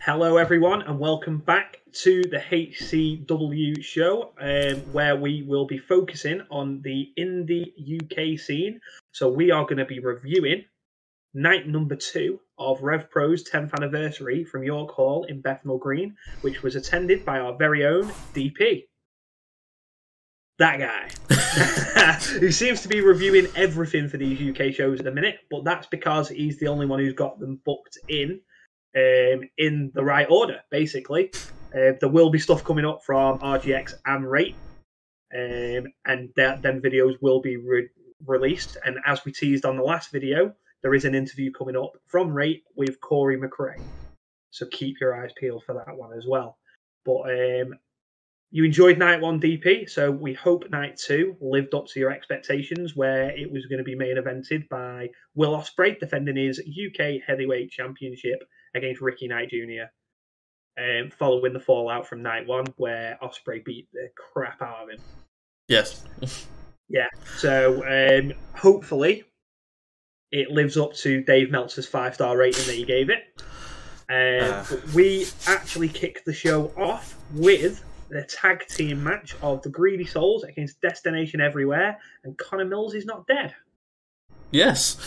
Hello, everyone, and welcome back to the HCW show, where we will be focusing on the Indy UK scene. So we are going to be reviewing night number 2 of RevPro's 10th anniversary from York Hall in Bethnal Green, which was attended by our very own DP. That guy, who seems to be reviewing everything for these UK shows at the minute, but that's because he's the only one who's got them booked in the right order, basically. There will be stuff coming up from RGX and Rate, and then videos will be released. And as we teased on the last video, there is an interview coming up from Rate with Corey McRae. So keep your eyes peeled for that one as well. But you enjoyed night 1, DP, so we hope night 2 lived up to your expectations, where it was going to be main evented by Will Ospreay defending his UK Heavyweight Championship against Ricky Knight Jr., following the fallout from night 1, where Ospreay beat the crap out of him. Yes. Yeah, so hopefully it lives up to Dave Meltzer's 5-star rating that he gave it. We actually kicked the show off with the tag team match of the Greedy Souls against Destination Everywhere, and Connor Mills is not dead. Yes.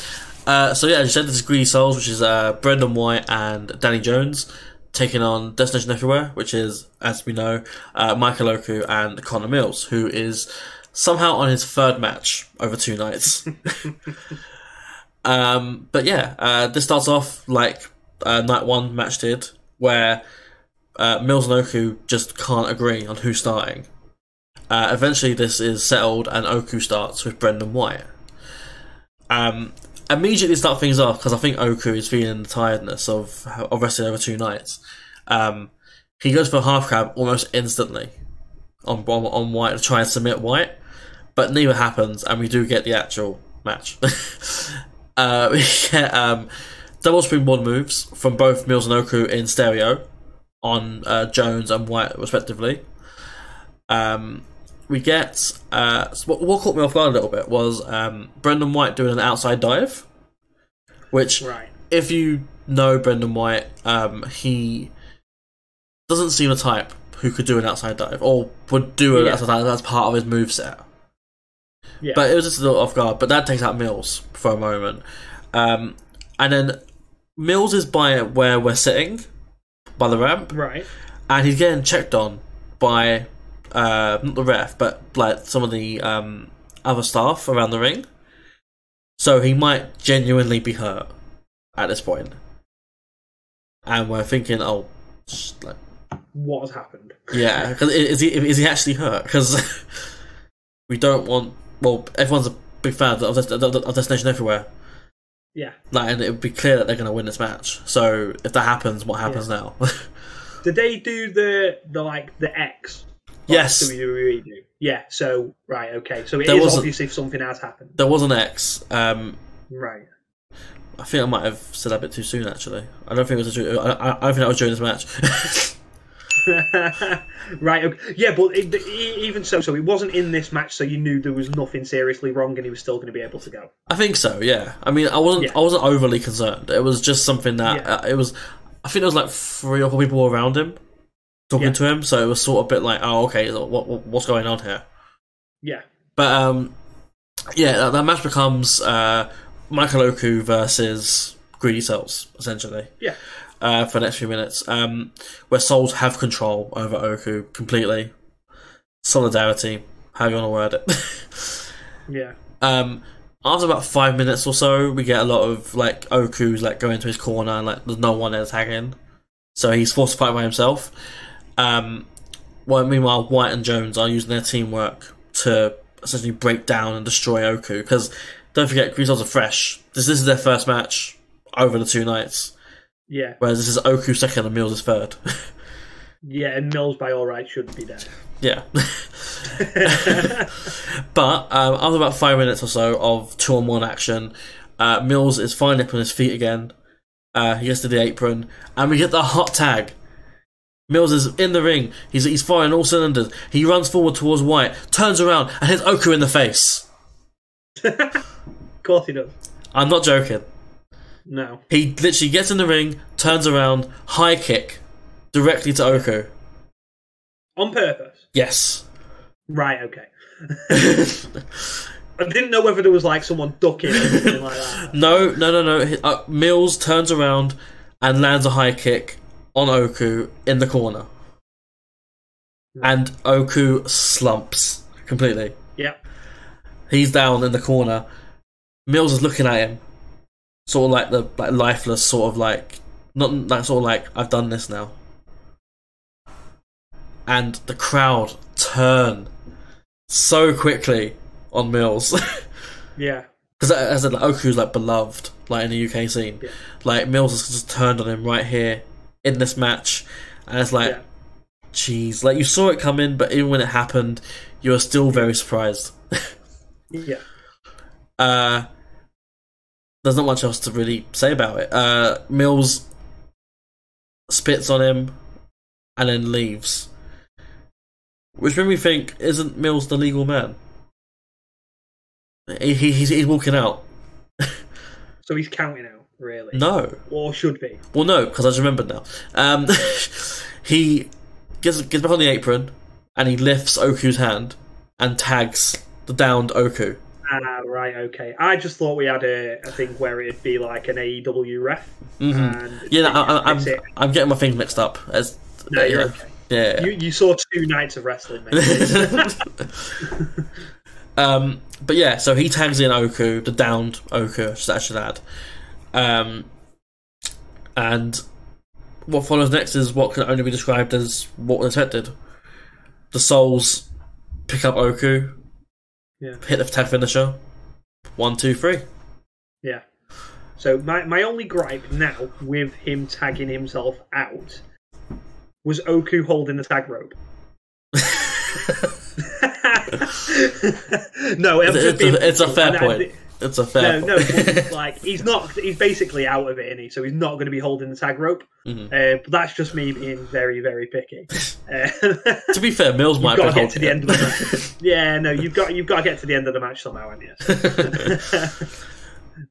So yeah, as you said, this is Greedy Souls, which is Brendan White and Danny Jones, taking on Destination Everywhere, which is, as we know, Michael Oku and Connor Mills, who is somehow on his 3rd match over 2 nights. But yeah, this starts off like night 1 match did, where Mills and Oku just can't agree on who's starting. Eventually this is settled and Oku starts with Brendan White. Immediately start things off, because I think Oku is feeling the tiredness of wrestling over 2 nights. He goes for a half crab almost instantly on White to try and submit White, but neither happens, and we do get the actual match. We get double springboard moves from both Mills and Oku in stereo on Jones and White respectively. We get what caught me off guard a little bit was Brendan White doing an outside dive, which, right, if you know Brendan White, he doesn't seem a type who could do an outside dive or would do an outside dive as part of his moveset. Yeah. But it was just a little off guard. But that takes out Mills for a moment, and then Mills is by where we're sitting, by the ramp, right, and he's getting checked on by not the ref, but like some of the other staff around the ring. So he might genuinely be hurt at this point, and we're thinking, oh, like, what has happened? Yeah, because is he actually hurt? Because we don't want. Well, everyone's a big fan of Destination Everywhere. Yeah, like, and it would be clear that they're going to win this match. So if that happens, what happens now? Did they do the X? Yes. WWE do. Yeah. So right, okay. So it is obviously if something has happened. There was an X. Right. I think I might have said that a bit too soon. Actually, I don't think it was. I don't think that was during this match. Right. Okay. Yeah, but even so it wasn't in this match, so you knew there was nothing seriously wrong, and he was still going to be able to go. I think so. Yeah. I mean, I wasn't overly concerned. It was just something that it was. I think there was like 3 or 4 people around him talking to him, so it was sort of a bit like, oh, okay, what's going on here? Yeah. But that match becomes Michael Oku versus Greedy Souls, essentially. Yeah. For the next few minutes, where Souls have control over Oku completely. Solidarity, however you want to word it. Yeah. After about 5 minutes or so, we get a lot of like Oku's like going to his corner and like there's no one there tagging, so he's forced to fight by himself. Meanwhile, White and Jones are using their teamwork to essentially break down and destroy Oku. Because don't forget, Greedy Souls are fresh. This is their first match over the 2 nights. Yeah. Whereas this is Oku 2nd and Mills is 3rd. Yeah, and Mills by all rights shouldn't be dead. Yeah. But after about 5 minutes or so of 2-on-1 action, Mills is finally up on his feet again. He gets to the apron, and we get the hot tag. Mills is in the ring. He's firing all cylinders. He runs forward towards White, turns around, and hits Oku in the face. Of course he does. I'm not joking. No. He literally gets in the ring, turns around, high kick directly to Oku. On purpose? Yes. Right, okay. I didn't know whether there was like someone ducking or something like that. No. Mills turns around and lands a high kick on Oku in the corner. And Oku slumps completely. Yep. He's down in the corner. Mills is looking at him, sort of like lifeless, sort of like not like sort of like I've done this now. And the crowd turn so quickly on Mills. Yeah. Because as I said, like, Oku's like beloved, like in the UK scene. Yeah. Like Mills has just turned on him right here in this match, and it's like, jeez, like you saw it coming, but even when it happened, you were still very surprised. Yeah. There's not much else to really say about it. Mills spits on him and then leaves, which made me think: isn't Mills the legal man? He's walking out. So he's counting out, really? No. Or should be? Well, no, because I just remembered now. He gets back on the apron and he lifts Oku's hand and tags the downed Oku. Right, okay. I just thought we had a thing where it'd be like an AEW ref. Mm-hmm. Yeah, I'm getting my things mixed up. No, you're okay. Yeah. You saw 2 nights of wrestling, mate. But yeah, so he tags in Oku, the downed Oku, I should add. And what follows next is what can only be described as what was expected. The Souls pick up Oku, hit the tag finisher, 1, 2, 3. Yeah. So my only gripe now with him tagging himself out was Oku holding the tag rope. No, it's a fair point. It's a fair point. No, like he's basically out of it, isn't he? So he's not going to be holding the tag rope. Mm-hmm. But that's just me being very, very picky. To be fair, Mills might have got to get to the end of the match. Yeah, no, you've got to get to the end of the match somehow, haven't you?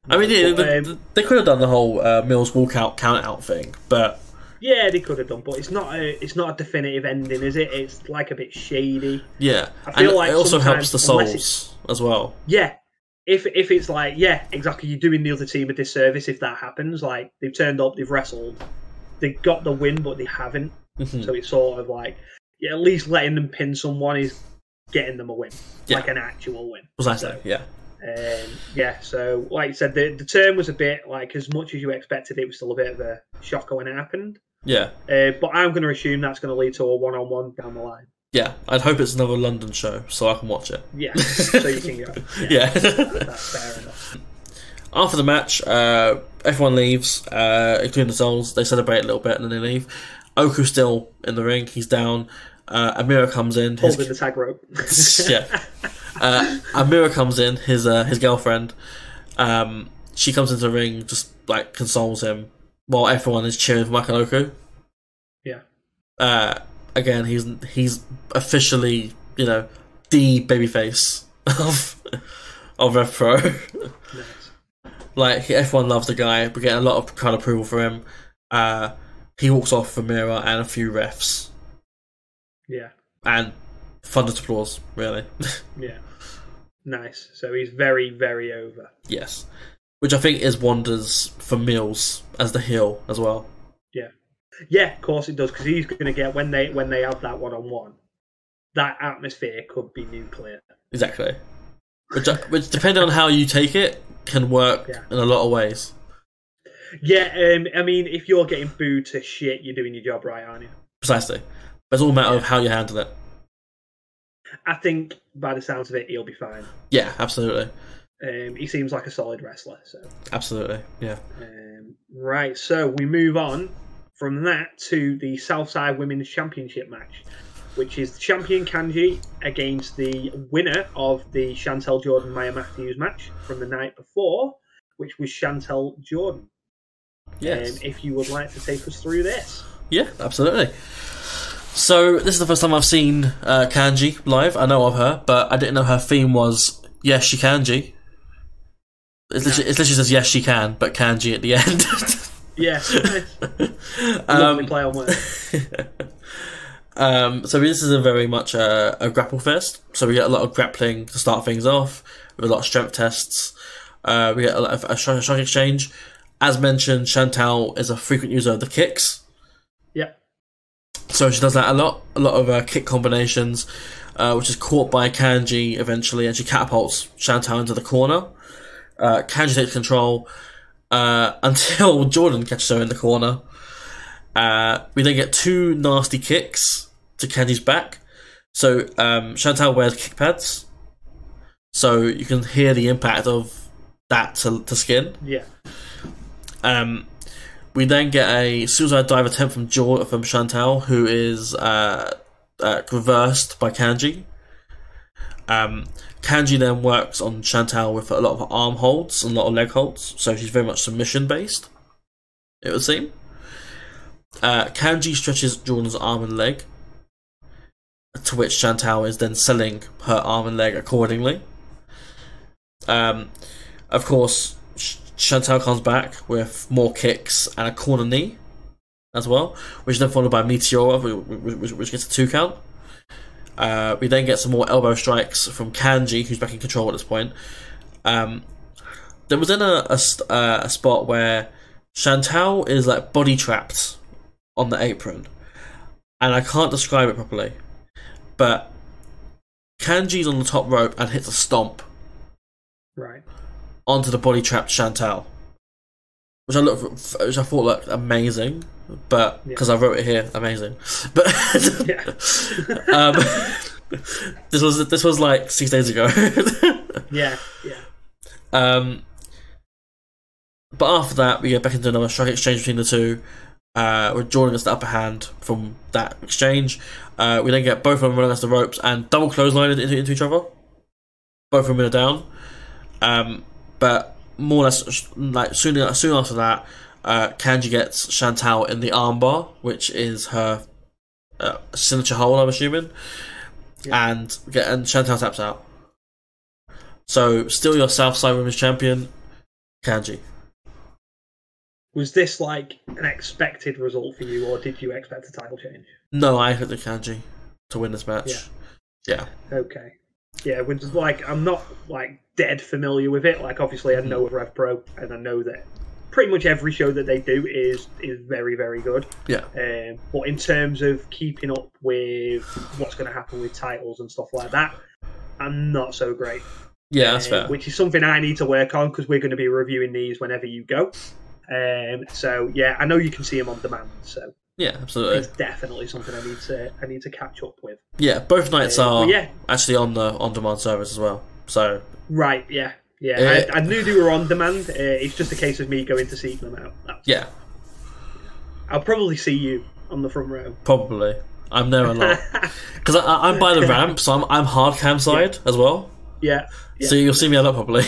I mean, they could have done the whole Mills walkout count out thing, but yeah, they could have done, but it's not a definitive ending, is it? It's like a bit shady. Yeah, I feel like it also helps the Souls as well. Yeah, if it's like, yeah, exactly, you're doing the other team a disservice if that happens. Like they've turned up, they've wrestled, they've got the win, but they haven't. Mm-hmm. So it's sort of like, yeah, at least letting them pin someone is getting them a win, like an actual win. Precisely, so, yeah. So like you said, the turn was a bit like, as much as you expected, it was still a bit of a shocker when it happened. Yeah. But I'm going to assume that's going to lead to a one-on-one down the line. Yeah, I'd hope it's another London show so I can watch it. Yeah, so you can go. Yeah. That's fair enough. After the match, everyone leaves, including the Souls. They celebrate a little bit and then they leave. Oku's still in the ring. He's down. Amira comes in. Holding the tag rope. Yeah. Amira comes in, his girlfriend. She comes into the ring, just like consoles him while everyone is cheering for Michael Oku. Yeah. Again, he's officially, the babyface of RevPro. Nice. Like everyone loves the guy. We're getting a lot of crowd approval for him. He walks off with Amira and a few refs. Yeah. And thunderous applause, really. Yeah. Nice. So he's very, very over. Yes. Which I think is wonders for Mills as the heel as well. Yeah. Yeah, of course it does, because he's going to get, when they have that one-on-one, that atmosphere could be nuclear. Exactly. Which depending on how you take it, can work in a lot of ways. Yeah, I mean, if you're getting booed to shit, you're doing your job right, aren't you? Precisely. But it's all a matter of how you handle it. I think, by the sounds of it, he'll be fine. Yeah, absolutely. He seems like a solid wrestler. So. Absolutely, yeah. Right, so we move on from that to the Southside Women's Championship match, which is champion Kanji against the winner of the Chantel Jordan-Maya Matthews match from the night before, which was Chantel Jordan. Yes. If you would like to take us through this. Yeah, absolutely. So, this is the first time I've seen Kanji live. I know of her, but I didn't know her theme was Yes, She Kanji. It literally says Yes, She Can, but Kanji at the end. Yeah. Lovely play on words. So this is a very much a grapple fest. So we get a lot of grappling to start things off, with a lot of strength tests. We get a lot of a strike exchange. As mentioned, Chantal is a frequent user of the kicks. Yeah. So she does that a lot of kick combinations, which is caught by Kanji eventually, and she catapults Chantal into the corner. Kanji takes control until Jordan catches her in the corner. We then get two nasty kicks to Kanji's back. So Chantal wears kick pads, so you can hear the impact of that to skin. Yeah. We then get a suicide dive attempt from Chantal, who is reversed by Kanji. Kanji then works on Chantal with a lot of arm holds and a lot of leg holds, so she's very much submission based, it would seem. Kanji stretches Jordan's arm and leg, to which Chantal is then selling her arm and leg accordingly. Of course, Chantal comes back with more kicks and a corner knee as well, which is then followed by Meteora, which gets a 2 count. We then get some more elbow strikes from Kanji, who's back in control at this point. There was then a spot where Chantal is like body trapped on the apron, and I can't describe it properly, but Kanji's on the top rope and hits a stomp onto the body trapped Chantal, which I thought looked amazing, but because I wrote it here, amazing. But this was like 6 days ago. Yeah. But after that, we get back into another strike exchange between the two, where Jordan gets the upper hand from that exchange. We then get both of them running against the ropes and double clothesline into each other. Both of them are down. But more or less, like soon after that, Kanji gets Chantal in the armbar, which is her signature hold, I'm assuming, and Chantal taps out. So, still your Southside Women's Champion, Kanji. Was this like an expected result for you, or did you expect a title change? No, I expected Kanji to win this match. Yeah. Okay. Yeah, which is like, I'm not like dead familiar with it. Like, obviously, I know of RevPro, and I know that pretty much every show that they do is very, very good. Yeah. But in terms of keeping up with what's going to happen with titles and stuff like that, I'm not so great. Yeah, that's fair. Which is something I need to work on, because we're going to be reviewing these whenever you go. So yeah, I know you can see them on demand. So yeah, absolutely, it's definitely something I need to catch up with. Yeah, both nights are actually on the on-demand service as well. So right, yeah. I knew they were on demand. It's just a case of me going to seek them out. Yeah, I'll probably see you on the front row. Probably, I'm there a lot because I'm by the ramp, so I'm hard cam side as well. Yeah. So you'll see me a lot probably.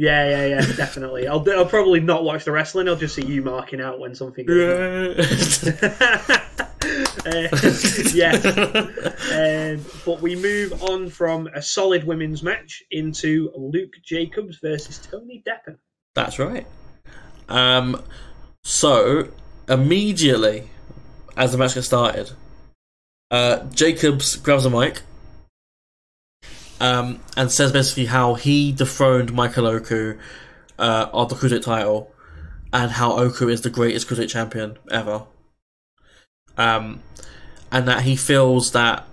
Yeah, definitely. I'll probably not watch the wrestling. I'll just see you marking out when something goes on. But we move on from a solid women's match into Luke Jacobs versus Tony Deppen. That's right. So immediately as the match gets started, Jacobs grabs a mic. And says basically how he dethroned Michael Oku of the Cruiserweight title, and how Oku is the greatest Cruiserweight champion ever. And that he feels that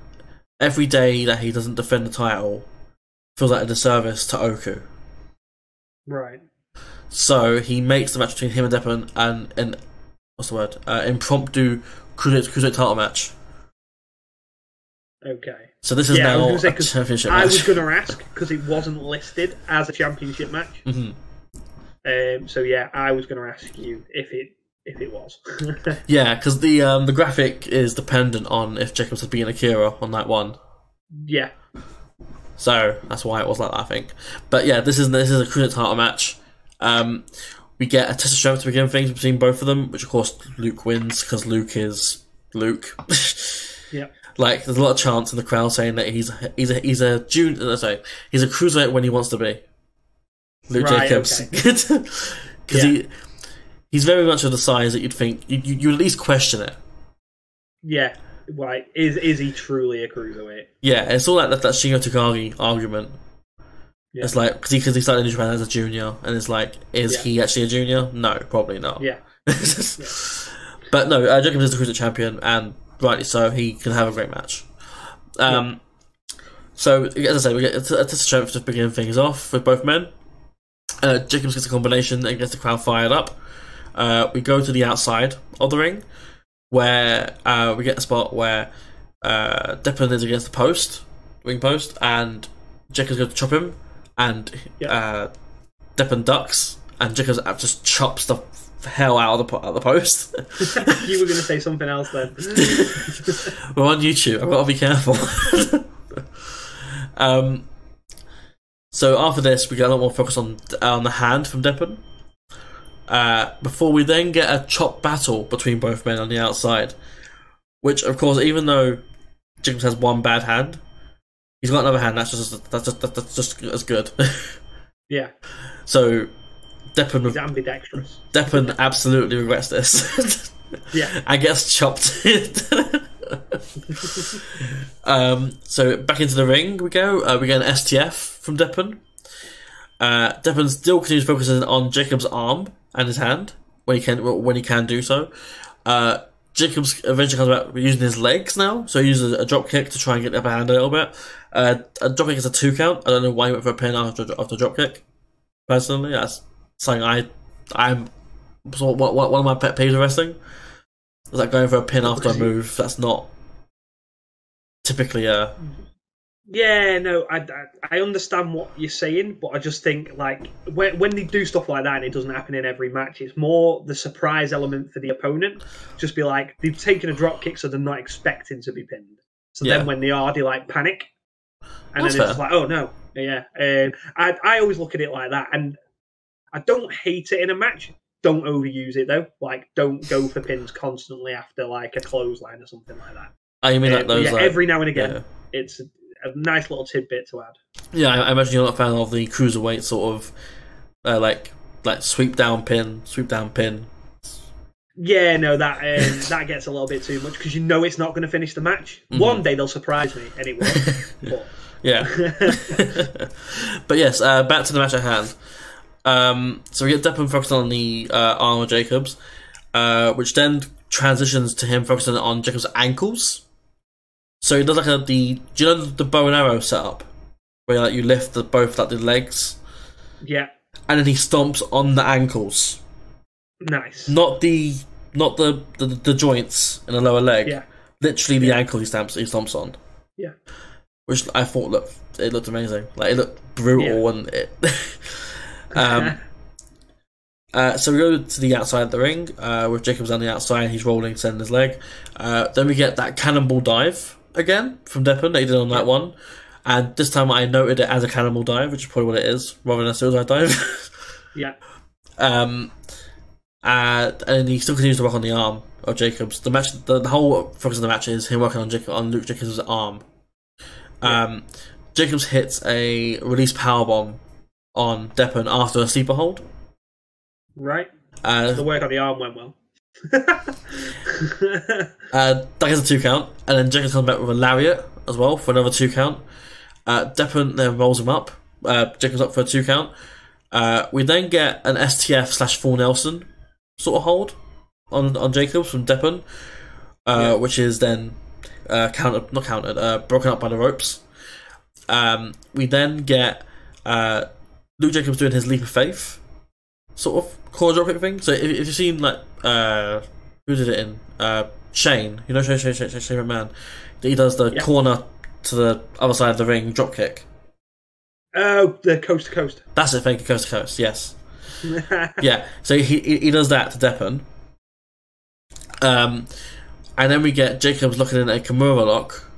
every day that he doesn't defend the title feels like a disservice to Oku. Right. So he makes the match between him and Deppen and what's the word? Impromptu Cruiserweight title match. Okay. So this is now a championship match. I was going to ask, because it wasn't listed as a championship match. Mm-hmm. So yeah, I was going to ask you if it was. Yeah, because the graphic is dependent on if Jacobs had beaten Akira on night one. Yeah. So that's why it was like that, I think. But yeah, this is a Cruiserweight title match. We get a test of strength to begin things between both of them, which of course Luke wins because Luke is Luke. Yeah. Like, there's a lot of chants in the crowd saying that he's a cruiserweight when he wants to be. Luke Jacobs, because he he's very much of the size that you'd think you at least question it. Yeah, right. Is he truly a cruiserweight? Yeah, it's all like that Shingo Takagi argument. Yeah. It's like because he started in New Japan as a junior, and it's like, is he actually a junior? No, probably not. Yeah. But no, Jacobs is the cruiserweight champion, and rightly so. He can have a great match. So as I say, we get a test of strength to begin things off with both men. Jacobs gets a combination and gets the crowd fired up. We go to the outside of the ring, where we get a spot where Deppen is against the ring post, and Jacobs goes to chop him, and Deppen ducks, and Jacobs just chops the hell out of the post. You were going to say something else then. We're on YouTube. I've got to be careful. So after this, we get a lot more focus on the hand from Deppen. Before we then get a chop battle between both men on the outside, which, of course, even though Jacobs has one bad hand, he's got another hand that's just as good. Yeah. So Deppen, he's ambidextrous. Deppen absolutely regrets this. Yeah. And gets chopped. So back into the ring we go. We get an STF from Deppen. Deppen still continues focusing on Jacobs' arm and his hand when he can do so. Jacobs eventually comes about using his legs now, so he uses a drop kick to try and get the upper hand a little bit. A drop kick is a 2 count. I don't know why he went for a pin after drop kick. Personally, that's something I'm one of my pet peeves of wrestling. Is like going for a pin after a move. That's not typically a. Yeah, no, I understand what you're saying, but I just think like when they do stuff like that and it doesn't happen in every match, it's more the surprise element for the opponent. Just be like, they've taken a drop kick, so they're not expecting to be pinned. So then when they are, they like panic, and then it's just like, oh no, yeah. I always look at it like that, and I don't hate it in a match. Don't overuse it though. Like, don't go for pins constantly after like a clothesline or something like that. Oh, you mean like those? Yeah, every now and again, it's a nice little tidbit to add. Yeah, I imagine you're not a fan of the cruiserweight sort of like sweep down pin. Yeah, no, that gets a little bit too much because you know it's not going to finish the match. Mm-hmm. One day they'll surprise me anyway. But... Yeah. But yes, back to the match at hand. So we get Deppen focused on the arm of Jacobs, which then transitions to him focusing on Jacobs' ankles. So he does like do you know the bow and arrow setup where like you lift both the legs? Yeah. And then he stomps on the ankles. Nice. Not the joints in the lower leg. Yeah. Literally the ankle he stomps on. Yeah. Which I thought looked amazing. Like it looked brutal and it. So we go to the outside of the ring with Jacobs on the outside. He's rolling, sending his leg. Then we get that cannonball dive again from Deppen that he did on that one. And this time I noted it as a cannonball dive, which is probably what it is, rather than a suicide dive. Yeah. And he still continues to work on the arm of Jacobs. The match, the whole focus of the match is him working on Luke Jacobs' arm. Jacobs hits a release powerbomb on Deppen after a sleeper hold. Right. The work on the arm went well. That gets a 2 count, and then Jacobs comes back with a lariat as well for another 2 count. Deppen then rolls him up. Jacobs up for a 2 count. We then get an STF / full Nelson sort of hold on Jacobs from Deppen, which is then broken up by the ropes. We then get Luke Jacobs doing his leap of faith sort of core dropkick thing. So if you've seen like who did it in Shane, you know Shane McMahon, he does the corner to the other side of the ring dropkick. Oh, the coast to coast. That's it, thank you, coast to coast. Yes. Yeah. So he does that to Deppen. And then we get Jacobs looking in a Kimura lock,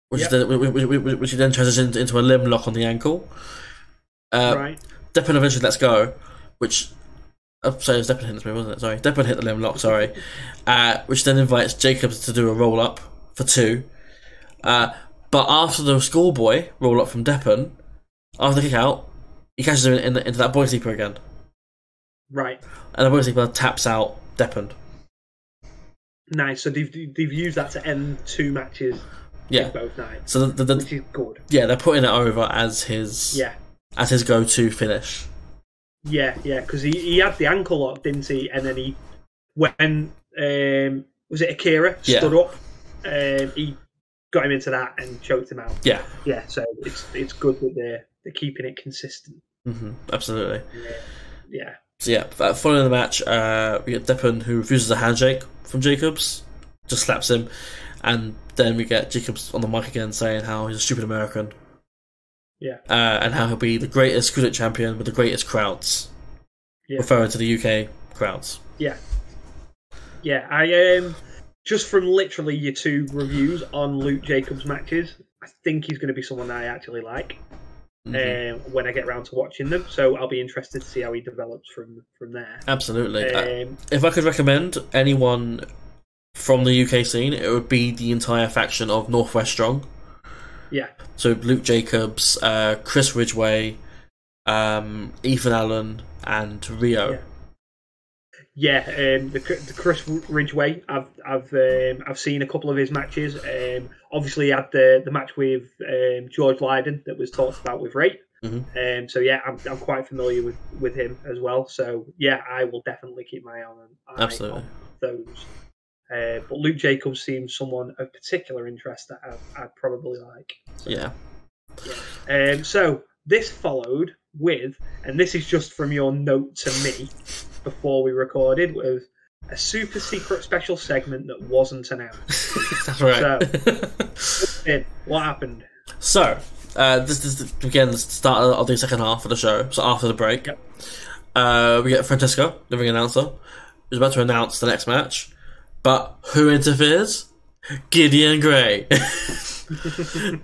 which he then transitions into a limb lock on the ankle. Right. Deppen eventually lets go, which... sorry, it was Deppen hit this move, wasn't it? Sorry. Deppen hit the limb lock, sorry. Which then invites Jacobs to do a roll-up for 2. But after the schoolboy roll-up from Deppen, after the kick out, he catches him into that boy sleeper again. Right. And then basically taps out Deppen. Nice. So they've used that to end 2 matches in both nights. So which is good. Yeah, they're putting it over as his go-to finish. Yeah, because he had the ankle lock, didn't he? And then when was it Akira stood up, he got him into that and choked him out. Yeah. So it's good that they're keeping it consistent. Mm-hmm. Absolutely. Yeah. So following the match, we get Deppen, who refuses a handshake from Jacobs, just slaps him, and then we get Jacobs on the mic again saying how he's a stupid American. Yeah. And how he'll be the greatest cruiserweight champion with the greatest crowds. Yeah. Referring to the UK crowds. Yeah. Yeah, I just from literally your 2 reviews on Luke Jacobs matches, I think he's going to be someone that I actually like when I get around to watching them. So I'll be interested to see how he develops from there. Absolutely. If I could recommend anyone from the UK scene, it would be the entire faction of Northwest Strong. Yeah. So Luke Jacobs, Chris Ridgway, Ethan Allen, and Rio. Yeah, the Chris Ridgway. I've seen a couple of his matches. Obviously, he had the match with George Lydon that was talked about with Ray. Mm-hmm. So yeah, I'm quite familiar with him as well. So yeah, I will definitely keep my eye on those. But Luke Jacobs seems someone of particular interest that I'd probably like. So, yeah. So this followed with, and this is just from your note to me before we recorded, with a super secret special segment that wasn't announced. That's right. So, what happened? So, this is again the start of the second half of the show. So after the break, we get Francesco, the ring announcer, who's about to announce the next match. But who interferes? Gideon Grey,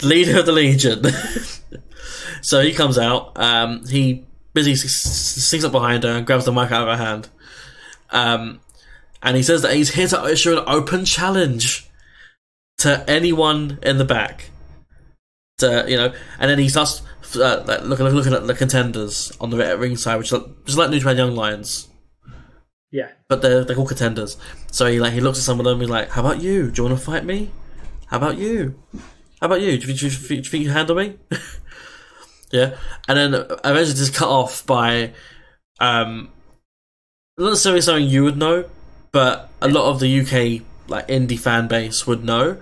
leader of the Legion. So he comes out. He basically sneaks up behind her and grabs the mic out of her hand. And he says that he's here to issue an open challenge to anyone in the back. And then he starts looking at the contenders on the ringside, which is just like New Japan Young Lions. Yeah, but they're called contenders. So he looks at some of them. He's like, "How about you? Do you want to fight me? How about you? How about you? Do you think you can handle me?" Yeah, and then eventually just cut off by, not necessarily something you would know, but a lot of the UK indie fan base would know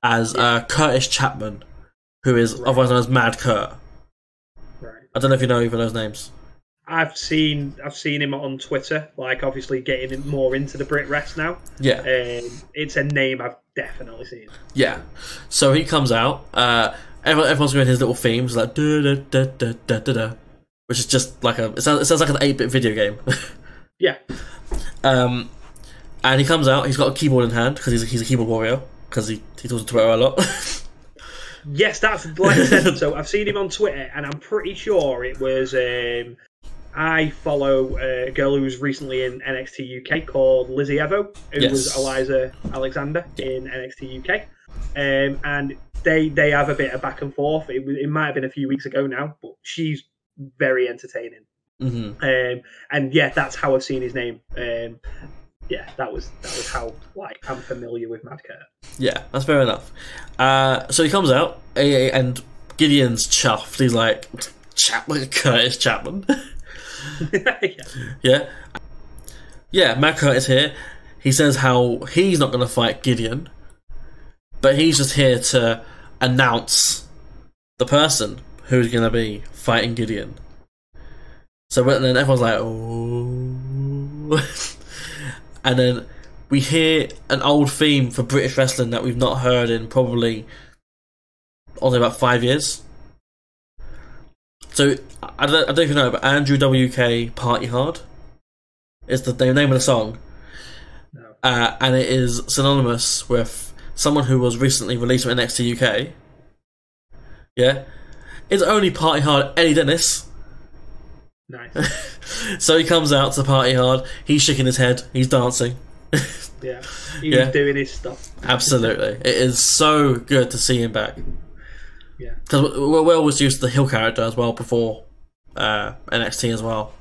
as Curtis Chapman, who is otherwise known as Mad Kurt. Right. I don't know if you know either of those names. I've seen him on Twitter, obviously getting more into the Brit Rest now. Yeah. It's a name I've definitely seen. Yeah. So he comes out, everyone's doing his little themes, like da da da da da da da, which is just it sounds like an 8-bit video game. Yeah. And he comes out, he's got a keyboard in hand, because he's a keyboard warrior, because he talks on Twitter a lot. Yes, that's like I said. So I've seen him on Twitter, and I'm pretty sure it was. I follow a girl who was recently in NXT UK called Lizzie Evo, who was Eliza Alexander in NXT UK, and they have a bit of back and forth. It might have been a few weeks ago now, but she's very entertaining. Mm-hmm. And yeah, that's how I've seen his name. Yeah, that was how I'm familiar with Mad Kurt. Yeah, that's fair enough. So he comes out, and Gideon's chuffed. He's like, Curtis Chapman. Yeah. Mad Kurt is here. He says how he's not going to fight Gideon, but he's just here to announce the person who's going to be fighting Gideon. So then everyone's like, oh. And then we hear an old theme for British wrestling that we've not heard in probably only about 5 years. So I don't know if you know, but Andrew WK Party Hard is the name of the song. No. And it is synonymous with someone who was recently released from NXT UK. Yeah. It's only Party Hard Eddie Dennis. Nice. So he comes out to Party Hard, he's shaking his head, he's dancing. Yeah. He's doing his stuff. Absolutely. It is so good to see him back. Yeah. Because we're always used to the heel character as well before NXT as well.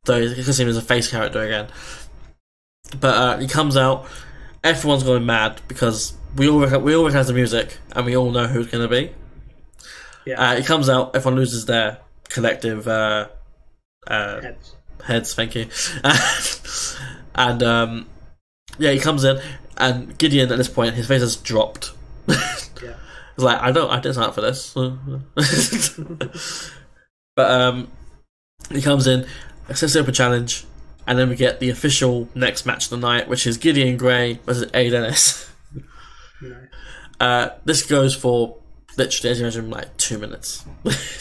So he's going to see him as a face character again. But he comes out, everyone's going mad because we all recognize the music and we all know who it's going to be. Yeah. He comes out, everyone loses their collective heads, thank you. And he comes in, and Gideon at this point, his face has dropped. Yeah. He's like, I didn't sign up for this. But he comes in, accepts the open challenge, and then we get the official next match of the night, which is Gideon Gray versus A. Dennis. Nice. This goes for literally, as you imagine, like 2 minutes.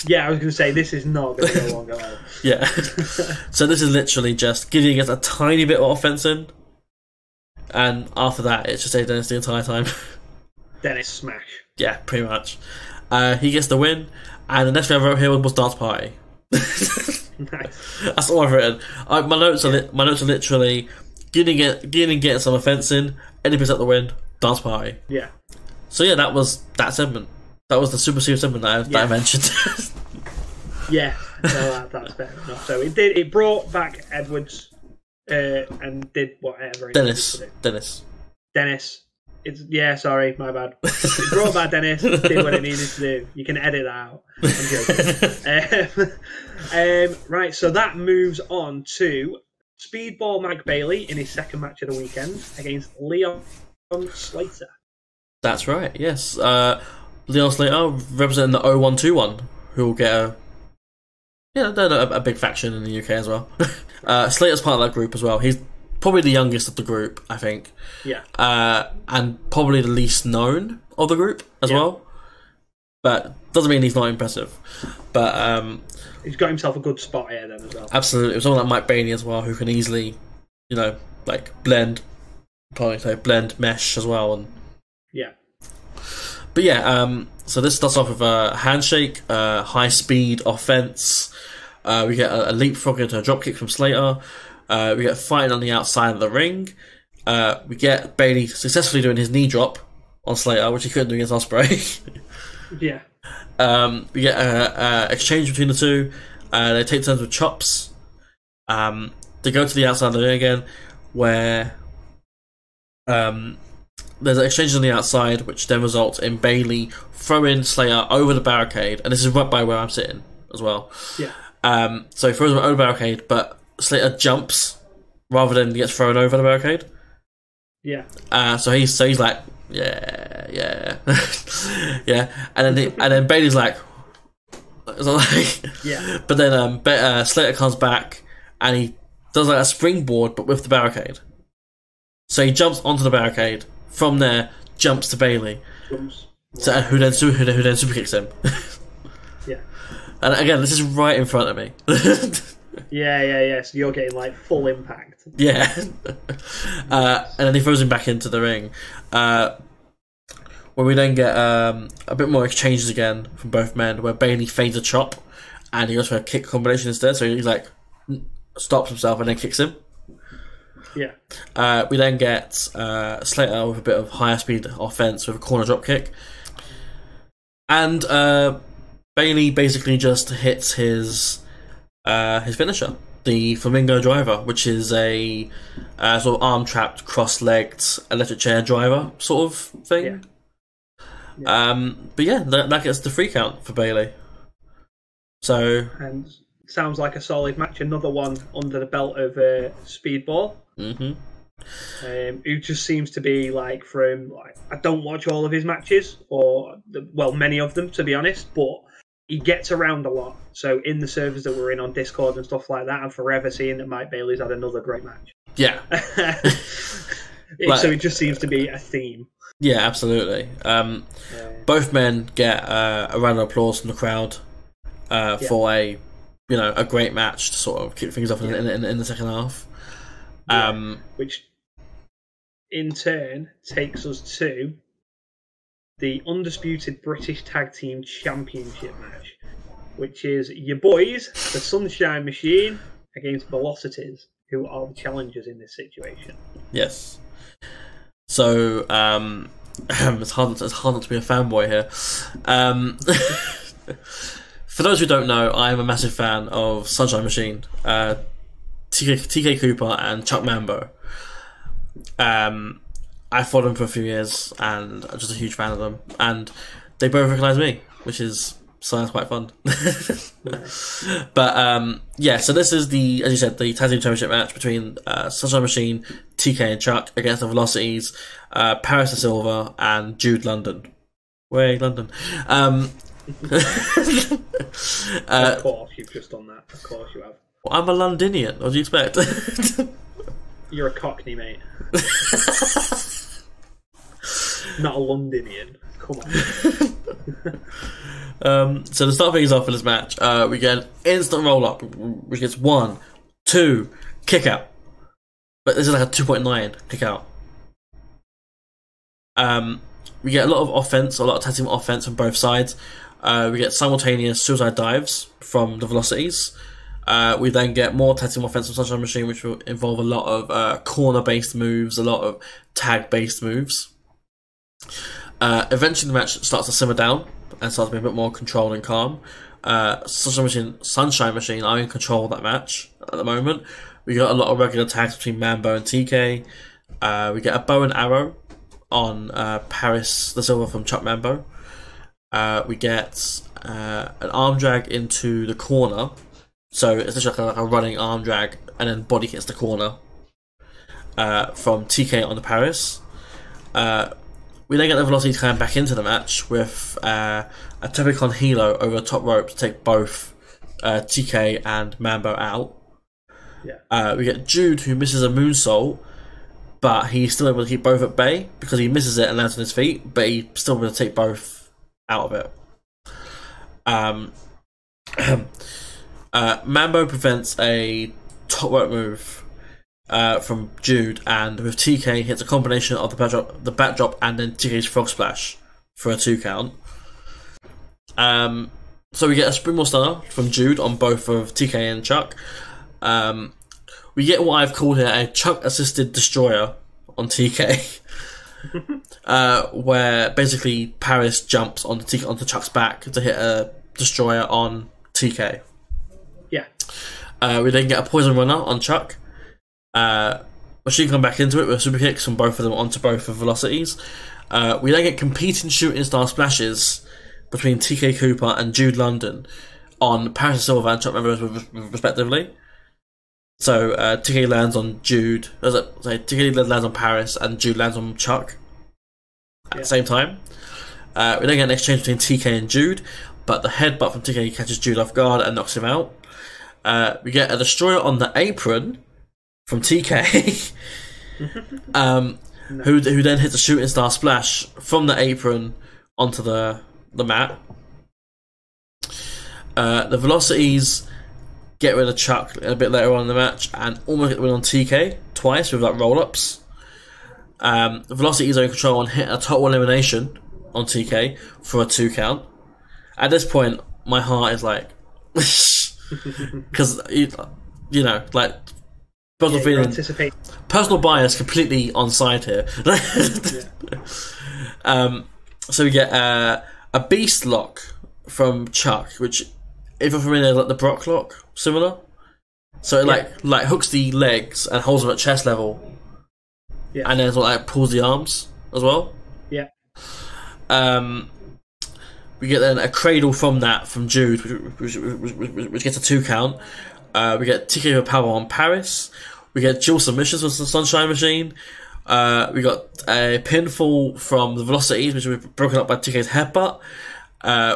Yeah, I was going to say, this is not going to go long at all. Yeah. So this is literally just Gideon gets a tiny bit of offense in, and after that, it's just A. Dennis the entire time. Dennis smash. Yeah, pretty much. He gets the win, and the next thing I wrote here was dance party. Nice. That's all I've written. My notes are literally Gideon getting some offense in, Eddie picks up the win, dance party. Yeah. So yeah, that was that segment. That was the Super Series segment that I mentioned. Yeah, no, that's fair enough. So it brought back Edwards and did whatever. Dennis. Sorry, my bad. It brought back Dennis, did what it needed to do. You can edit that out. I'm joking. Right, so that moves on to Speedball Mike Bailey in his second match of the weekend against Leon Slater. That's right, yes. Leon Slater representing the 0121, who will get a big faction in the UK as well. Slater's part of that group as well. He's probably the youngest of the group, I think. Yeah. And probably the least known of the group as well. But doesn't mean he's not impressive. But he's got himself a good spot here then as well. Absolutely. It was someone like Mike Bailey as well, who can easily, blend mesh as well. And yeah. But yeah, so this starts off with a handshake, high speed offense. We get a leapfrog into a dropkick from Slater. We get fighting on the outside of the ring. We get Bailey successfully doing his knee drop on Slater, which he couldn't do against Ospreay. Yeah. We get a exchange between the two. They take turns with chops. They go to the outside of the ring again, where there's an exchange on the outside, which then results in Bailey throwing Slater over the barricade, and this is right by where I'm sitting as well. Yeah. So he throws him over the barricade, but Slater jumps rather than gets thrown over the barricade. Yeah. So he's like, yeah, yeah, and then Bailey's like, yeah. But then Slater comes back and he does like a springboard, but with the barricade. So he jumps onto the barricade. From there, jumps to Bailey. So who then super kicks him. Yeah. And again, this is right in front of me. Yeah. So you're getting like full impact. Yeah. And then he throws him back into the ring. Where we then get a bit more exchanges again from both men, where Bailey fades a chop and he goes for a kick combination instead. So he's like stops himself and then kicks him. Yeah. We then get Slater with a bit of higher speed offense with a corner drop kick, and Bailey basically just hits his finisher, the Flamingo Driver, which is a sort of arm trapped, cross legged electric chair driver sort of thing. Yeah. But yeah, that gets the free count for Bailey. So and sounds like a solid match. Another one under the belt of Speedball. Mm-hmm. Who just seems to be I don't watch all of his matches, many of them to be honest, but he gets around a lot. So in the servers that we're in on Discord and stuff like that, I'm forever seeing that Mike Bailey's had another great match. Yeah. So it just seems to be a theme. Yeah, absolutely. Both men get a round of applause from the crowd for a great match to sort of kick things off in the second half. Which in turn takes us to the undisputed British Tag Team Championship match, which is your boys, the Sunshine Machine, against Velocities, who are the challengers in this situation. Yes. So it's hard not to be a fanboy here. For those who don't know, I am a massive fan of Sunshine Machine. TK Cooper and Chuck Mambo. I followed them for a few years, and I'm just a huge fan of them. And they both recognise me, which is sounds quite fun. But yeah, so this is the, as you said, the tag team championship match between Sunshine Machine, TK and Chuck against the Velocities, Paris de Silva and Jude London. Way London. Of course, you've just done that. Of course, you have. Well, I'm a Londonian. What do you expect? You're a Cockney, mate. Not a Londonian. Come on. So to start things off in this match, we get an instant roll up, which gets 1, 2, kick out. But this is like a 2.9 kick out. We get a lot of offense, a lot of tag team offense from both sides. We get simultaneous suicide dives from the Velocities. We then get more tag team offense from Sunshine Machine, which will involve a lot of corner-based moves, a lot of tag-based moves. Eventually, the match starts to simmer down and starts to be a bit more controlled and calm. Sunshine Machine are in control of that match at the moment. We got a lot of regular tags between Mambo and TK. We get a bow and arrow on Paris the Silver from Chuck Mambo. We get an arm drag into the corner. So it's just like a running arm drag, and then body hits the corner from TK on the Paris. We then get the Velocity to come back into the match with a Tepicon Hilo over the top rope to take both TK and Mambo out. Yeah. We get Jude, who misses a moonsault, but he's still able to keep both at bay because he misses it and lands on his feet, but he's still able to take both out of it. Mambo prevents a top rope move from Jude, and with TK hits a combination of the back drop and then TK's frog splash for a 2 count. So we get a springboard stunner from Jude on both of TK and Chuck. We get what I've called here a Chuck assisted destroyer on TK. Where basically Paris jumps onto Chuck's back to hit a destroyer on TK. Yeah. We then get a poison runner on Chuck. Machine come back into it with super kicks from both of them onto both of Velocities. We then get competing shooting star splashes between TK Cooper and Jude London on Paris Silva and Chuck Mambo respectively. So TK lands on Jude. TK lands on Paris and Jude lands on Chuck at the same time. We then get an exchange between TK and Jude, but the headbutt from TK catches Jude off guard and knocks him out. We get a destroyer on the apron from TK, who then hits a shooting star splash from the apron onto the mat. The Velocities get rid of Chuck a bit later on in the match and almost get the win on TK twice with roll-ups. The Velocities are in control and hit a total elimination on TK for a 2 count. At this point, my heart is like, because you know, like personal bias completely on side here. So we get a beast lock from Chuck, which, if you're familiar, like the Brock lock, similar. So it like hooks the legs and holds them at chest level, and then sort of like pulls the arms as well. Yeah. We get then a cradle from that from Jude, which gets a 2 count. We get TK with power on Paris. We get dual submissions with the Sunshine Machine. We got a pinfall from the Velocities, which was broken up by TK's headbutt.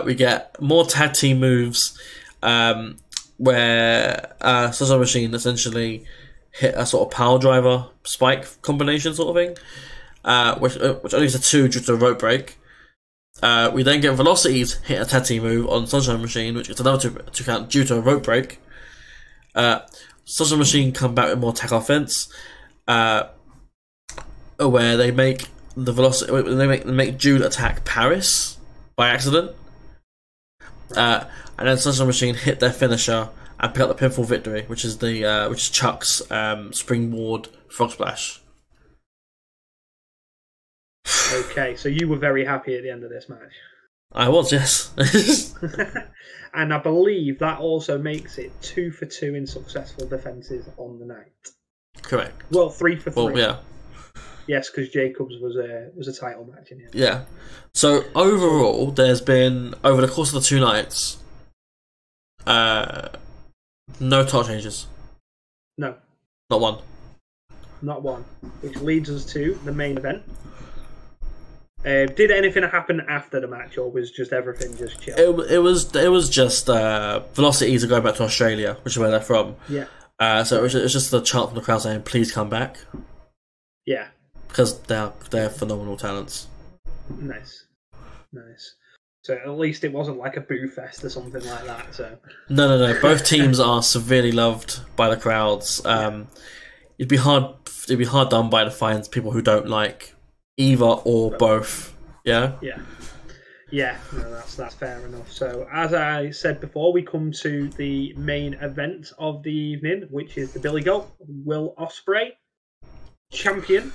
We get more tag team moves where Sunshine Machine essentially hit a sort of power driver spike combination sort of thing, which only is a 2 due to a rope break. We then get Velocities hit a tag team move on Sunshine Machine, which is another 2 count due to a rope break. Sunshine Machine come back with more tag offense, where they make they make Jude attack Paris by accident, and then Sunshine Machine hit their finisher and pick up the pinfall victory, which is Chuck's springboard frog splash. Okay, so you were very happy at the end of this match. I was, yes. And I believe that also makes it 2 for 2 in successful defences on the night. Correct. Well, 3 for 3. Well, yeah. Yes, because Jacobs was a title match in here. Yeah. So overall, there's been over the course of the 2 nights, no title changes. No, not one. Not one. Which leads us to the main event. Did anything happen after the match, or was just everything just chill? It was just Velocity to go back to Australia, which is where they're from. Yeah. So it was just the chant from the crowd saying, "Please come back." Yeah. Because they're phenomenal talents. Nice. So at least it wasn't like a boo fest or something like that. So no. Both teams are severely loved by the crowds. It'd be hard done by to find people who don't like either or both. Yeah. Yeah. No, that's fair enough. So as I said before, we come to the main event of the evening, which is the Billy Goat Will Ospreay, champion,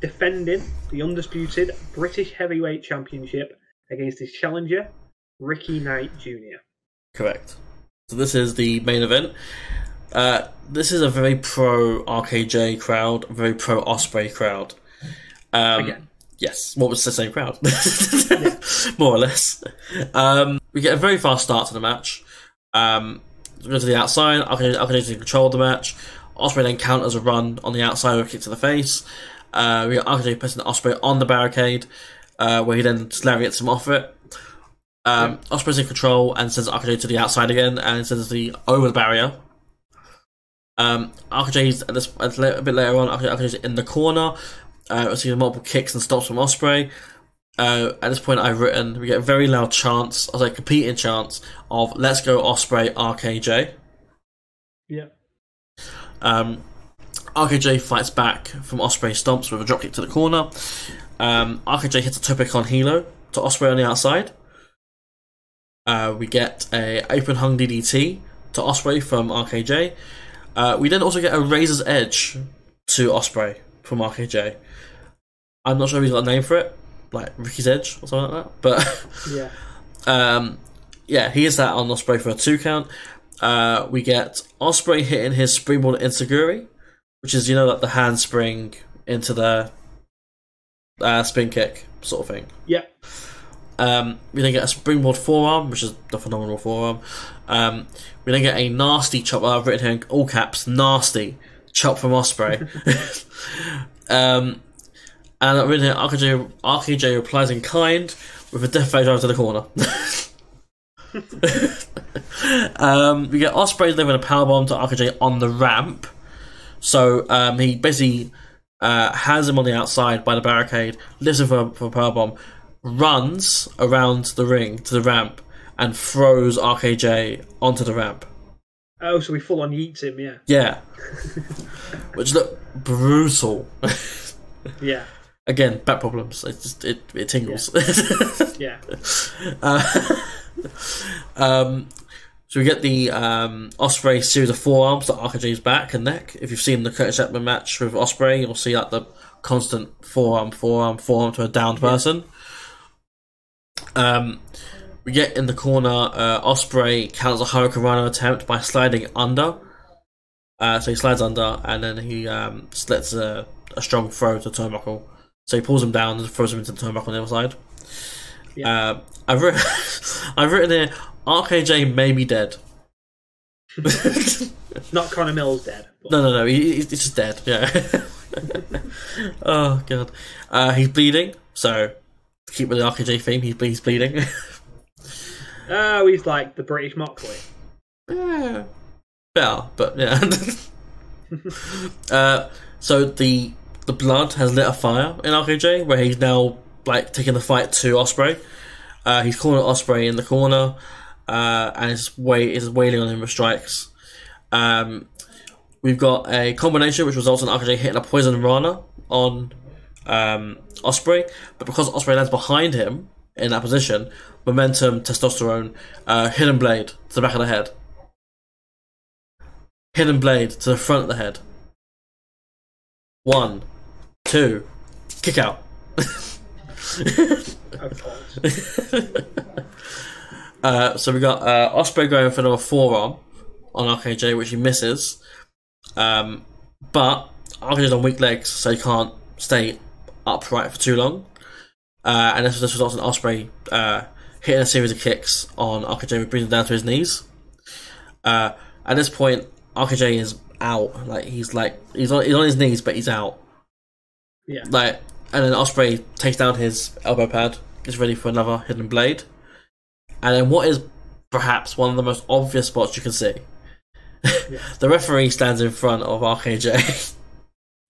defending the undisputed British Heavyweight Championship against his challenger, Ricky Knight Jr. Correct. So this is the main event. This is a very pro RKJ crowd, a very pro Ospreay crowd. Again. Yes, what was the same crowd? More or less. We get a very fast start to the match. We go to the outside, RKJ control the match. Ospreay then counters a run on the outside with a kick to the face. We got RKJ pressing Ospreay on the barricade, where he then lariats him off it. Ospreay's in control and sends RKJ to the outside again, and sends the over the barrier. RKJ's a bit later on. RKJ's in the corner. We see multiple kicks and stops from Ospreay. At this point, I've written we get a very loud chants, I was like competing chants of "Let's go Ospreay RKJ." Yeah. RKJ fights back from Ospreay stomps with a dropkick to the corner. RKJ hits a topic on Hilo to Ospreay on the outside. We get a open hung DDT to Ospreay from RKJ. We then also get a Razor's Edge to Ospreay from RKJ. I'm not sure if he's got a name for it, like Ricky's Edge or something like that. But yeah, he hits that on Ospreay for a 2 count. We get Ospreay hitting his springboard Inseguri, which is, like the handspring into the spin kick sort of thing. Yeah. We then get a springboard forearm, which is the phenomenal forearm. We then get a nasty chop. I've written here in all caps, nasty chop from Ospreay. And I've written here, RKJ replies in kind with a death drive to the corner. We get Ospreay delivering a powerbomb to RKJ on the ramp. So he basically has him on the outside by the barricade, lifts him for a powerbomb, runs around the ring to the ramp, and throws RKJ onto the ramp. Oh, so he full on yeets him, yeah. Yeah. Which looked brutal. Yeah. Again, back problems. It just it tingles. Yeah. So we get the Ospreay series of forearms to RKJ's back and neck. If you've seen the Curtis Chapman match with Ospreay, you'll see like the constant forearm to a downed person. We get in the corner, Ospreay counters a Hurricane Rhino attempt by sliding under. So he slides under, and then he slits a strong throw to the turnbuckle. So he pulls him down and throws him into the turnbuckle on the other side. Yeah. I've written here, RKJ may be dead. Not Conor Mills dead. But... No, he's just dead, yeah. Oh, God. He's bleeding, so to keep with the RKJ theme, he's bleeding. Oh, he's like the British Moxley. Yeah. Better, but yeah. So the blood has lit a fire in RKJ, where he's now like taking the fight to Ospreay. He's calling Ospreay in the corner, and is wailing on him with strikes. We've got a combination which results in RKJ hitting a poison Rana on Ospreay, but because Ospreay lands behind him in that position, momentum, testosterone, hidden blade to the back of the head. Hidden blade to the front of the head. 1, 2, kick out. Of course. So we got Ospreay going for another forearm on RKJ, which he misses. But RKJ's on weak legs, so he can't stay upright for too long. And this results in Ospreay hitting a series of kicks on RKJ, which brings him down to his knees. At this point, RKJ is out. Like he's on his knees, but he's out. Yeah. And then Ospreay takes down his elbow pad, gets ready for another hidden blade, and then what is perhaps one of the most obvious spots you can see. Yeah. The referee stands in front of RKJ.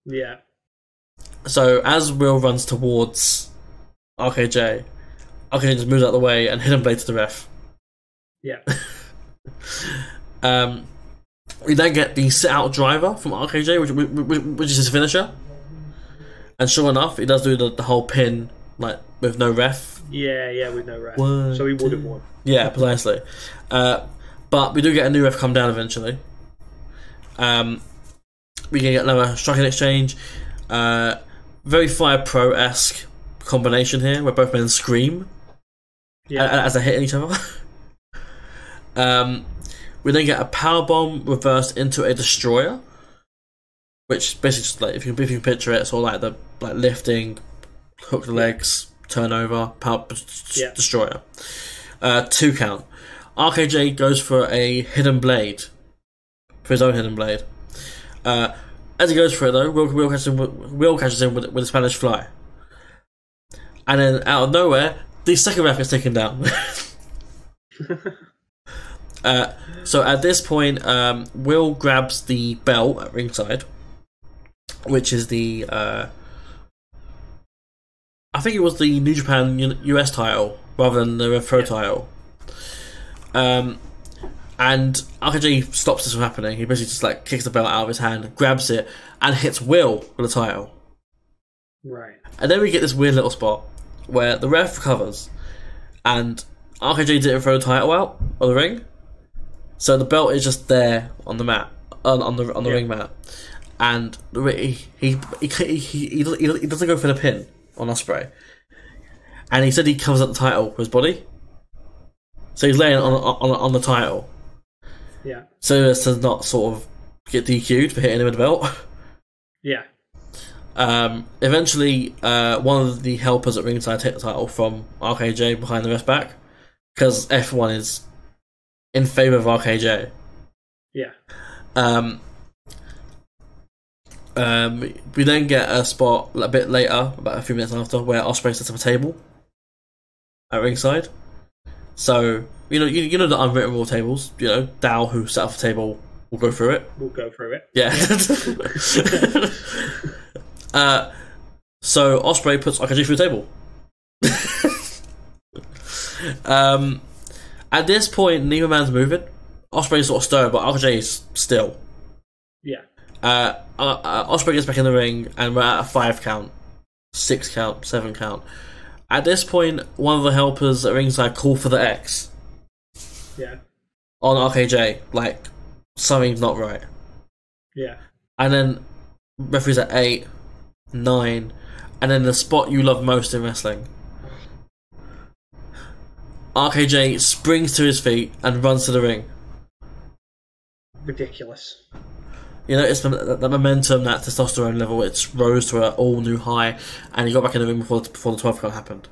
Yeah. So as Will runs towards RKJ just moves out of the way and hidden blade to the ref. Yeah. We then get the sit-out driver from RKJ, which is his finisher. And sure enough, he does do the whole pin, like, with no ref. Yeah, with no ref. So he would have won. Yeah, precisely. But we do get a new ref come down eventually. We can get another striking exchange. Very Fire Pro-esque combination here, where both men scream as they're hitting each other. We then get a powerbomb reversed into a destroyer, which basically just like if you can picture it, sort of like the lifting, hook the legs, turnover, destroyer. 2 count. RKJ goes for a hidden blade, for his own hidden blade. As he goes for it though, Will catches him with a Spanish fly, and then out of nowhere, the second ref gets taken down. So at this point, Will grabs the belt at ringside, which is the I think it was the New Japan US title rather than the RevPro title. And RKJ stops this from happening. He basically just like kicks the belt out of his hand, grabs it, and hits Will with the title. Right. And then we get this weird little spot where the ref recovers, and RKJ didn't throw the title out of the ring, so the belt is just there on the mat, on the ring mat, and he doesn't go for the pin on Ospreay, and he said he covers up the title with his body, so he's laying on the title, so as to not sort of get DQ'd for hitting him with the belt. Yeah. Eventually, one of the helpers at ringside take the title from RKJ behind the ref's back, because F1 is in favour of RKJ. Yeah. We then get a spot a bit later, about a few minutes after, where Ospreay sets up a table at ringside. So you know the unwritten rule tables. You know, Dow, who set up a table, will go through it. We'll go through it. Yeah. So Ospreay puts RKJ through the table. At this point, neither man's moving. Ospreay's sort of stirred, but RKJ's still. Yeah. Ospreay gets back in the ring, and we're at a 5 count, 6 count, 7 count. At this point, one of the helpers at ringside call for the X. Yeah. On RKJ, like something's not right. Yeah. And then referee's at 8, 9, and then the spot you love most in wrestling. RKJ springs to his feet and runs to the ring. Ridiculous. You know, it's the momentum, that testosterone level, it's rose to an all-new high, and he got back in the ring before the 12 count happened.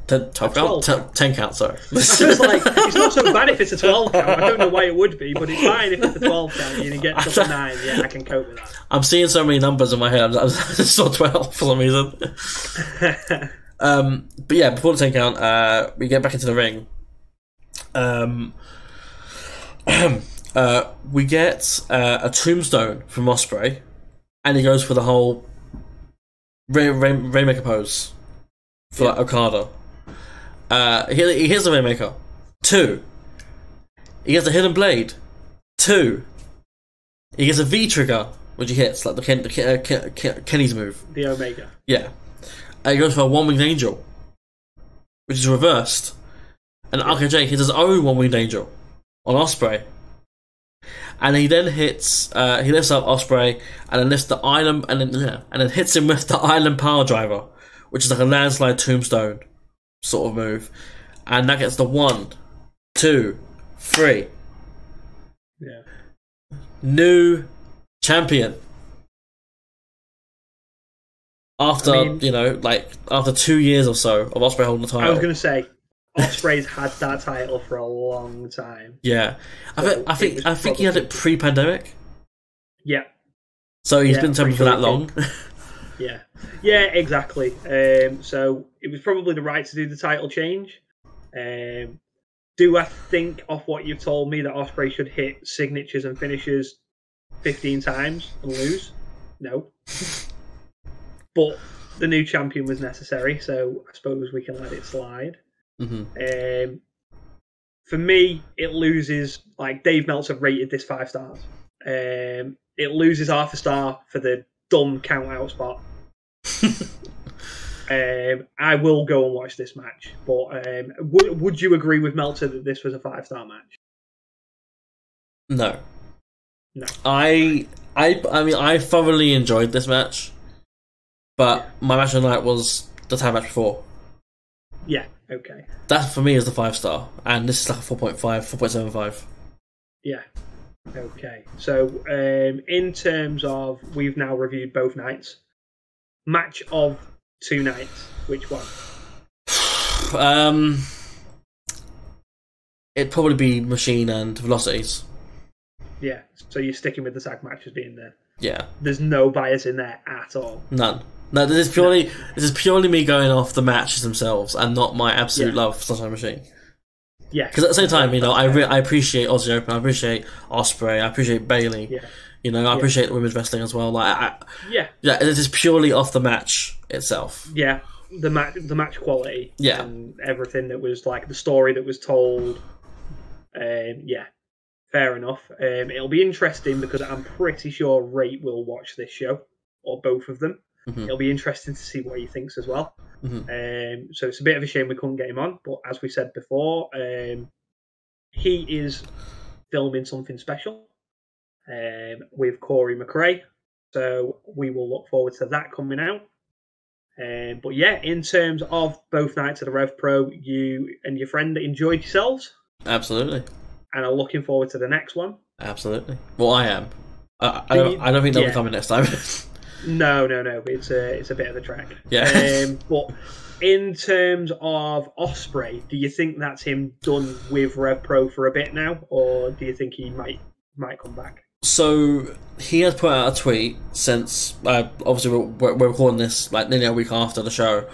10 count, sorry. It's like, it's not so bad if it's a 12 count. I don't know why it would be, but it's fine if it's a 12 count and you get to 9. Yeah, I can cope with that. I'm seeing so many numbers in my head. I just saw 12 for some reason. But yeah, before the 10 count, we get back into the ring. We get a tombstone from Ospreay, and he goes for the whole Rainmaker pose for like Okada. He hits the Rainmaker. 2. He gets a hidden blade. 2. He gets a V trigger, which he hits like the Kenny's move. The Omega. Yeah. He goes for a one-winged angel, which is reversed, and RKJ hits his own one-winged angel on Ospreay. And he then hits. He lifts up Ospreay and then lifts the island, and then hits him with the island power driver, which is like a landslide tombstone sort of move, and that gets the 1, 2, 3. Yeah. New champion. After, after 2 years or so of Ospreay holding the title. I was going to say, Ospreay's had that title for a long time. Yeah. So I think he had it pre-pandemic. Yeah. So he's been champion for that long. Yeah. Yeah, exactly. So it was probably the right to do the title change. Do I think, off what you've told me, that Ospreay should hit signatures and finishes 15 times and lose? No. But the new champion was necessary, so I suppose we can let it slide. Mm-hmm. For me, it loses, like Dave Meltzer rated this 5 stars. It loses half a star for the dumb count-out spot. I will go and watch this match, but would you agree with Meltzer that this was a 5-star match? No. I mean, I thoroughly enjoyed this match, but my match of the night was the tag match before. Yeah, okay. That for me is the 5-star, and this is like a 4.5, 4.75. Yeah. Okay. So, in terms of, we've now reviewed both nights. Match of 2 nights. Which one? It'd probably be Machine and Velocities. Yeah. So you're sticking with the tag matches being there. Yeah. There's no bias in there at all. None. No, this is purely me going off the matches themselves and not my absolute love for Sunshine Machine. Yeah. Because at the same time, I appreciate Aussie Open, I appreciate Ospreay, I appreciate Bayley. Yeah. I appreciate the women's wrestling as well. Yeah, this is purely off the match itself. Yeah, the match quality. Yeah, and everything that was like the story that was told. Yeah, fair enough. It'll be interesting because I'm pretty sure Rate will watch this show, or both of them. Mm-hmm. It'll be interesting to see what he thinks as well. Mm-hmm. So it's a bit of a shame we couldn't get him on, but as we said before, he is filming something special with Corey McRae, so we will look forward to that coming out. But yeah, in terms of both nights of the RevPro, you and your friend enjoyed yourselves. Absolutely. And are looking forward to the next one. Absolutely. Well, I am. I don't think they'll be coming next time. No. It's a bit of a trek. Yeah. But in terms of Ospreay, do you think that's him done with RevPro for a bit now, or do you think he might come back? So he has put out a tweet since obviously we're recording this like nearly a week after the show.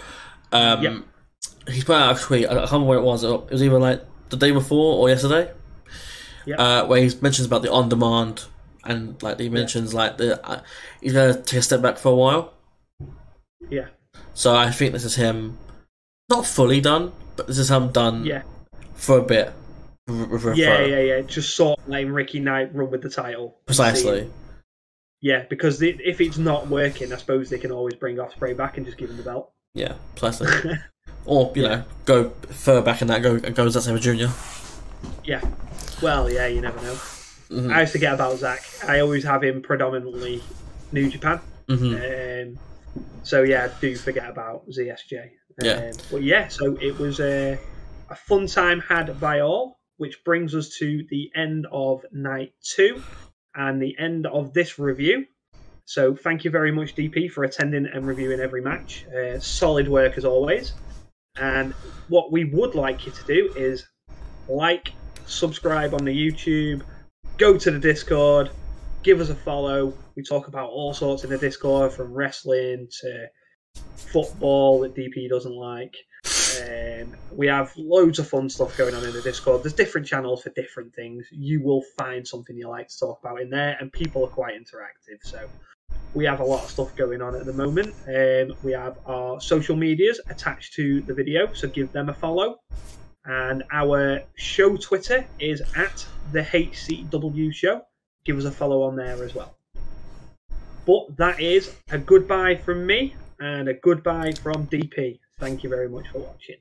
He's put out a tweet. I can't remember when it was. It was either like the day before or yesterday. Where he mentions about the on demand and like he mentions like he's gonna take a step back for a while. Yeah. So I think this is him, not fully done, but this is him done. Yeah. For a bit. Yeah. Just sort of letting Ricky Knight run with the title. Precisely. Yeah, because if it's not working, I suppose they can always bring Ospreay back and just give him the belt. Yeah, precisely. Or, go further back in that, go as that same junior. Yeah. Well, yeah, you never know. Mm-hmm. I used to forget about Zach. I always have him predominantly New Japan. Mm-hmm. So, yeah, I do forget about ZSJ. But yeah, so it was a fun time had by all, which brings us to the end of night 2 and the end of this review. So thank you very much, DP, for attending and reviewing every match. Solid work as always. And what we would like you to do is like, subscribe on the YouTube, go to the Discord, give us a follow. We talk about all sorts in the Discord, from wrestling to football that DP doesn't like. We have loads of fun stuff going on in the Discord. There's different channels for different things. You will find something you like to talk about in there, and people are quite interactive. So we have a lot of stuff going on at the moment. We have our social medias attached to the video, so give them a follow. And our show Twitter is at the HCW Show. Give us a follow on there as well. But that is a goodbye from me and a goodbye from DP. Thank you very much for watching.